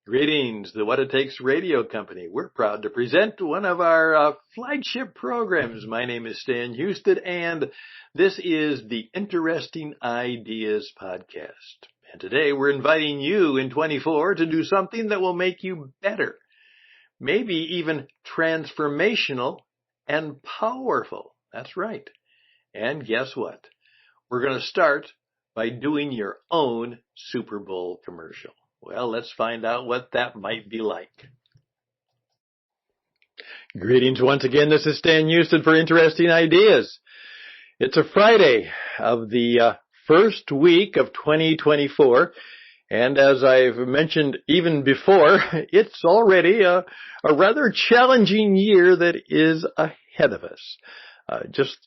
Greetings, the What It Takes Radio Company. We're proud to present one of our flagship programs. My name is Stan Houston, and this is the Interesting Ideas Podcast. And today we're inviting you in 24 to do something that will make you better, maybe even transformational and powerful. That's right. And guess what? We're going to start by doing your own Super Bowl commercial. Well, let's find out what that might be like. Greetings once again. This is Stan Houston for Interesting Ideas. It's a Friday of the first week of 2024. And as I've mentioned even before, it's already a rather challenging year that is ahead of us. Just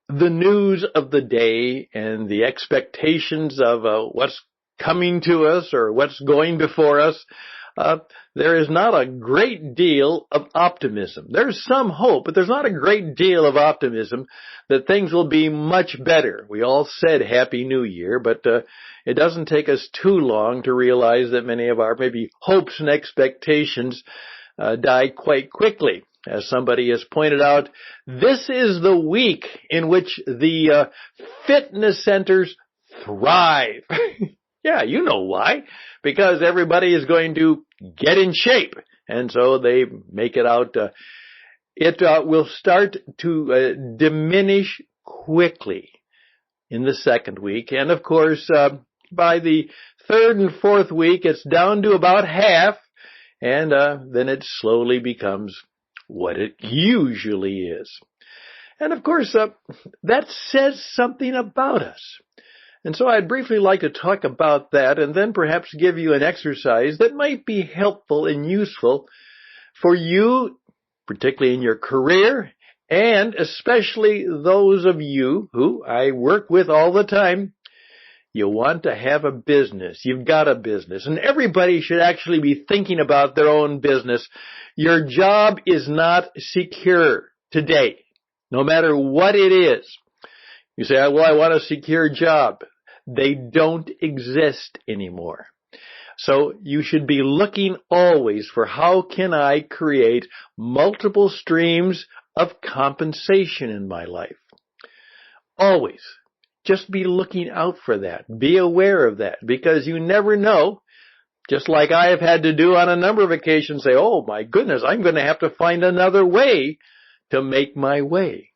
the news of the day and the expectations of what's coming to us or what's going before us, there is not a great deal of optimism. There's some hope, but there's not a great deal of optimism that things will be much better. We all said Happy New Year, but it doesn't take us too long to realize that many of our maybe hopes and expectations die quite quickly. As somebody has pointed out, this is the week in which the fitness centers thrive. Yeah, you know why. Because everybody is going to get in shape. And so they make it out. It will start to diminish quickly in the second week. And of course, by the third and fourth week, it's down to about half. And then it slowly becomes what it usually is. And of course, that says something about us. And so I'd briefly like to talk about that and then perhaps give you an exercise that might be helpful and useful for you, particularly in your career, and especially those of you who I work with all the time. You want to have a business. You've got a business. And everybody should actually be thinking about their own business. Your job is not secure today, no matter what it is. You say, well, I want a secure job. They don't exist anymore. So you should be looking always for how can I create multiple streams of compensation in my life. Always. Just be looking out for that. Be aware of that because you never know. Just like I have had to do on a number of occasions, say, oh my goodness, I'm going to have to find another way to make my way.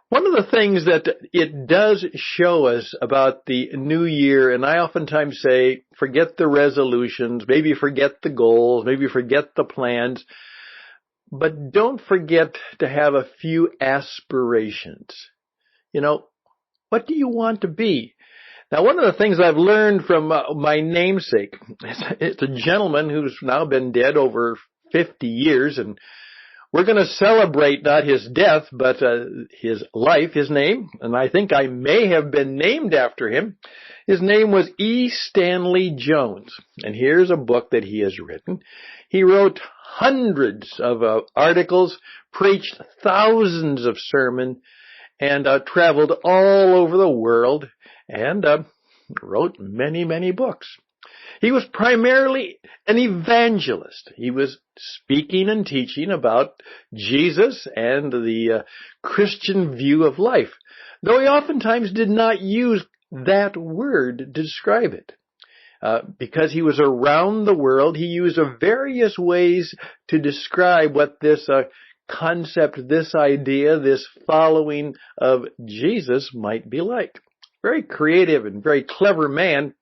One of the things that it does show us about the new year, and I oftentimes say, forget the resolutions, maybe forget the goals, maybe forget the plans, but don't forget to have a few aspirations. You know, what do you want to be? Now, one of the things I've learned from my namesake, it's a gentleman who's now been dead over 50 years, and we're going to celebrate not his death, but his life, his name, and I think I may have been named after him. His name was E. Stanley Jones, and here's a book that he has written. He wrote hundreds of articles, preached thousands of sermons, and traveled all over the world, and wrote many, many books. He was primarily an evangelist. He was speaking and teaching about Jesus and the Christian view of life, though he oftentimes did not use that word to describe it. Because he was around the world, he used various ways to describe what this concept, this idea, this following of Jesus might be like. Very creative and very clever man.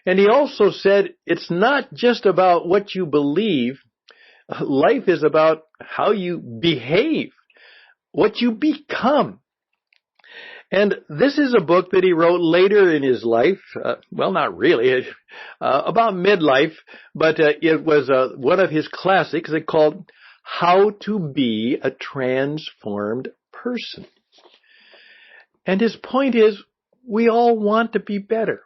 And he also said, it's not just about what you believe. Life is about how you behave, what you become. And this is a book that he wrote later in his life. Well, not really, about midlife, but it was one of his classics. It's called How to Be a Transformed Person. And his point is, we all want to be better.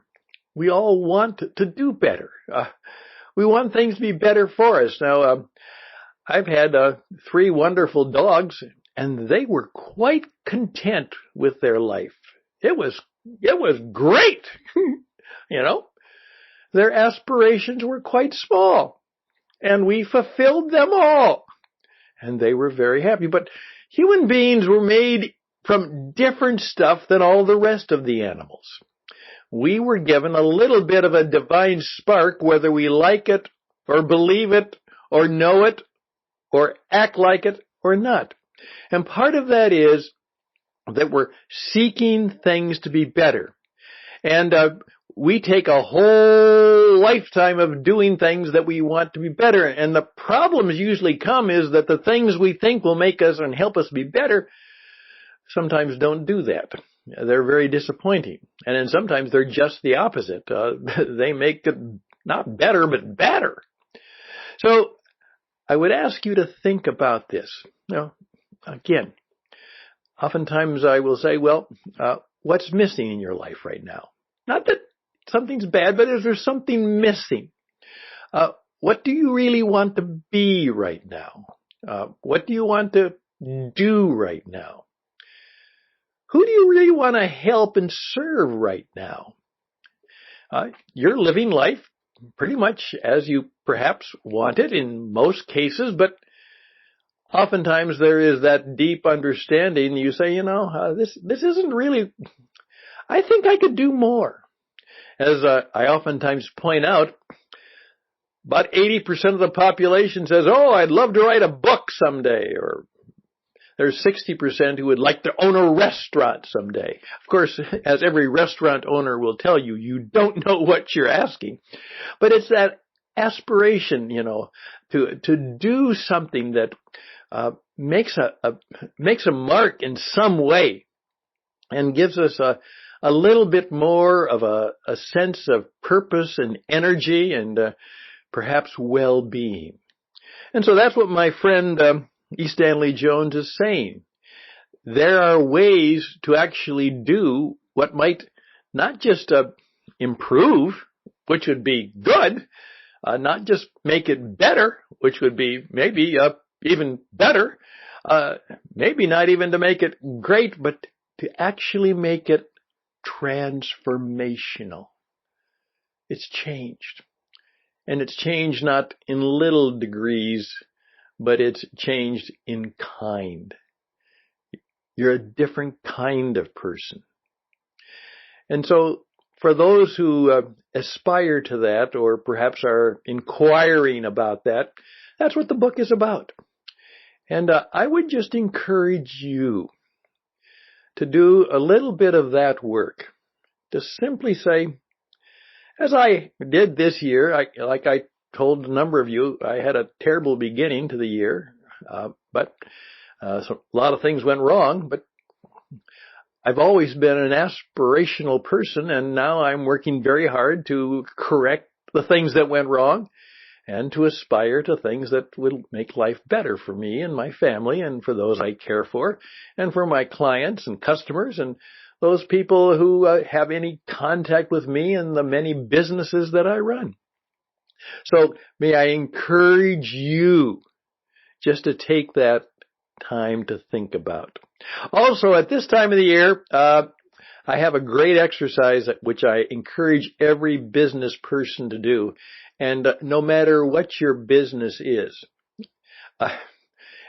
We all want to do better. We want things to be better for us. Now, I've had 3 wonderful dogs, and they were quite content with their life. It was great, you know. their aspirations were quite small, and we fulfilled them all, and they were very happy. But human beings were made from different stuff than all the rest of the animals. We were given a little bit of a divine spark, whether we like it or believe it or know it or act like it or not. And part of that is that we're seeking things to be better. And we take a whole lifetime of doing things that we want to be better. And the problems usually come is that the things we think will make us and help us be better sometimes don't do that. They're very disappointing. And then sometimes they're just the opposite. They make it not better, but better. So I would ask you to think about this. Now, again, oftentimes I will say, well, what's missing in your life right now? Not that something's bad, but is there something missing? What do you really want to be right now? What do you want to do right now? Who do you really want to help and serve right now? You're living life pretty much as you perhaps want it in most cases, but oftentimes there is that deep understanding. You say, this isn't really, I think I could do more. As I oftentimes point out, about 80% of the population says, oh, I'd love to write a book someday, or there's 60% who would like to own a restaurant someday. Of course, as every restaurant owner will tell you, you don't know what you're asking. But it's that aspiration, to do something that makes a mark in some way and gives us a little bit more of a sense of purpose and energy and perhaps well-being. And so that's what my friend E. Stanley Jones is saying. There are ways to actually do what might not just improve, which would be good, not just make it better, which would be maybe even better, maybe not even to make it great, but to actually make it transformational. It's changed. And it's changed not in little degrees, but it's changed in kind. You're a different kind of person. And so for those who aspire to that, or perhaps are inquiring about that, that's what the book is about. And I would just encourage you to do a little bit of that work. To simply say, as I did this year, like I told a number of you, I had a terrible beginning to the year, but so a lot of things went wrong, but I've always been an aspirational person, and now I'm working very hard to correct the things that went wrong and to aspire to things that will make life better for me and my family and for those I care for and for my clients and customers and those people who have any contact with me and the many businesses that I run. So may I encourage you just to take that time to think about. Also, at this time of the year, I have a great exercise which I encourage every business person to do. And no matter what your business is.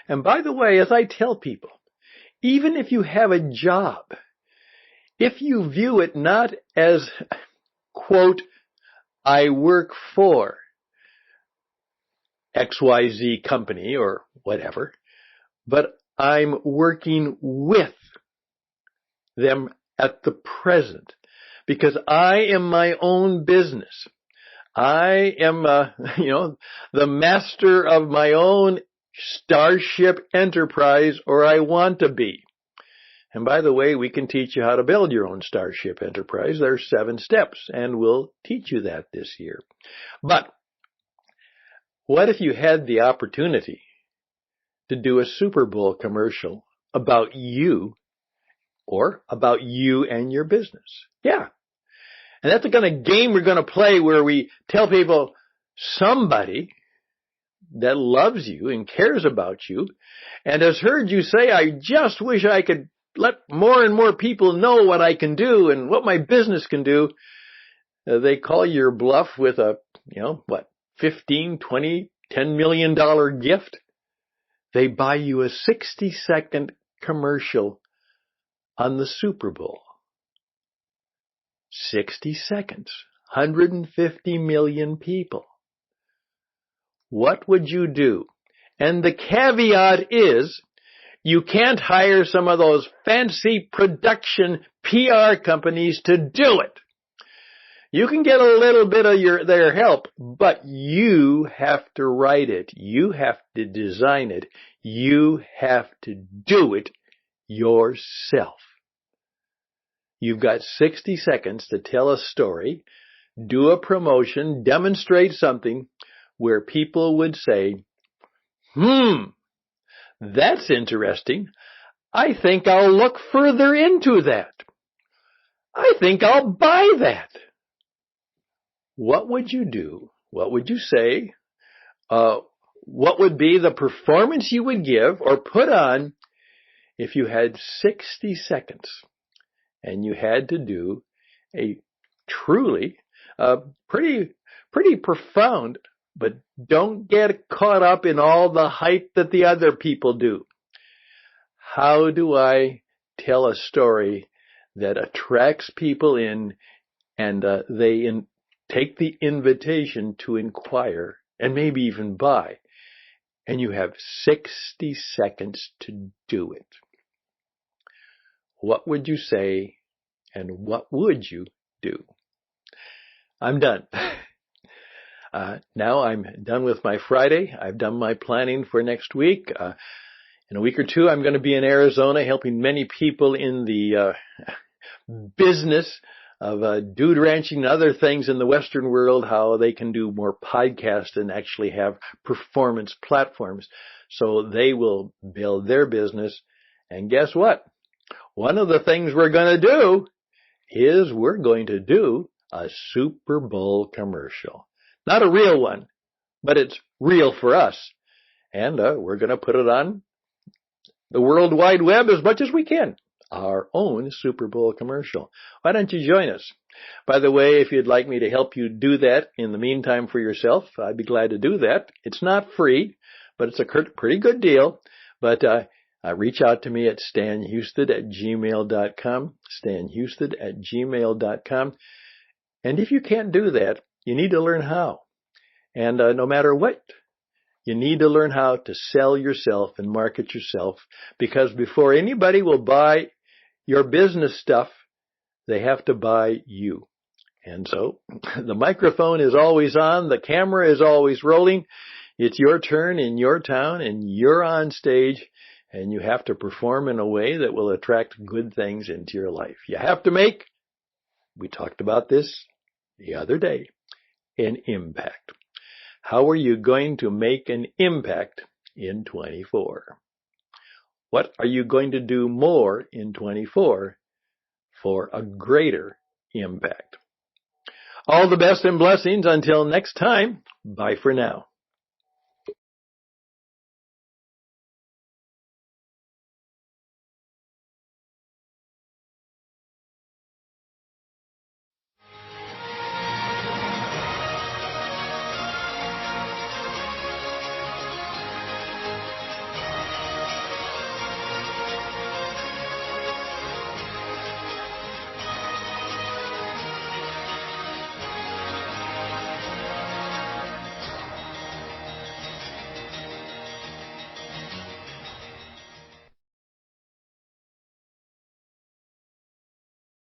And by the way, as I tell people, even if you have a job, if you view it not as, quote, I work for XYZ company or whatever, but I'm working with them at the present because I am my own business. I am, the master of my own starship enterprise, or I want to be. And by the way, we can teach you how to build your own starship enterprise. There are 7 steps, and we'll teach you that this year. But what if you had the opportunity to do a Super Bowl commercial about you or about you and your business? Yeah. And that's the kind of game we're going to play where we tell people somebody that loves you and cares about you and has heard you say, I just wish I could let more and more people know what I can do and what my business can do. they call your bluff with a, 15, 20, $10 million gift. They buy you a 60-second commercial on the Super Bowl. 60 seconds, 150 million people. What would you do? And the caveat is, you can't hire some of those fancy production PR companies to do it. You can get a little bit of their help, but you have to write it. You have to design it. You have to do it yourself. You've got 60 seconds to tell a story, do a promotion, demonstrate something where people would say, that's interesting. I think I'll look further into that. I think I'll buy that. What would you do? What would you say? What would be the performance you would give or put on if you had 60 seconds and you had to do a truly pretty profound, but don't get caught up in all the hype that the other people do. How do I tell a story that attracts people in and they take the invitation to inquire and maybe even buy? And you have 60 seconds to do it. What would you say and what would you do? I'm done. Now I'm done with my Friday. I've done my planning for next week. In a week or two, I'm going to be in Arizona helping many people in the business of dude ranching and other things in the Western world, how they can do more podcasts and actually have performance platforms. So they will build their business. And guess what? One of the things we're going to do is we're going to do a Super Bowl commercial. Not a real one, but it's real for us. And we're going to put it on the World Wide Web as much as we can. Our own Super Bowl commercial. Why don't you join us? By the way, if you'd like me to help you do that in the meantime for yourself, I'd be glad to do that. It's not free, but it's a pretty good deal. But reach out to me at stanhusted@gmail.com, stanhusted@gmail.com. And if you can't do that, you need to learn how. And no matter what, you need to learn how to sell yourself and market yourself, because before anybody will buy your business stuff, they have to buy you. And so the microphone is always on, the camera is always rolling. It's your turn in your town and you're on stage, and you have to perform in a way that will attract good things into your life. You have to make, we talked about this the other day, an impact. How are you going to make an impact in 24? What are you going to do more in 24 for a greater impact? All the best and blessings until next time. Bye for now.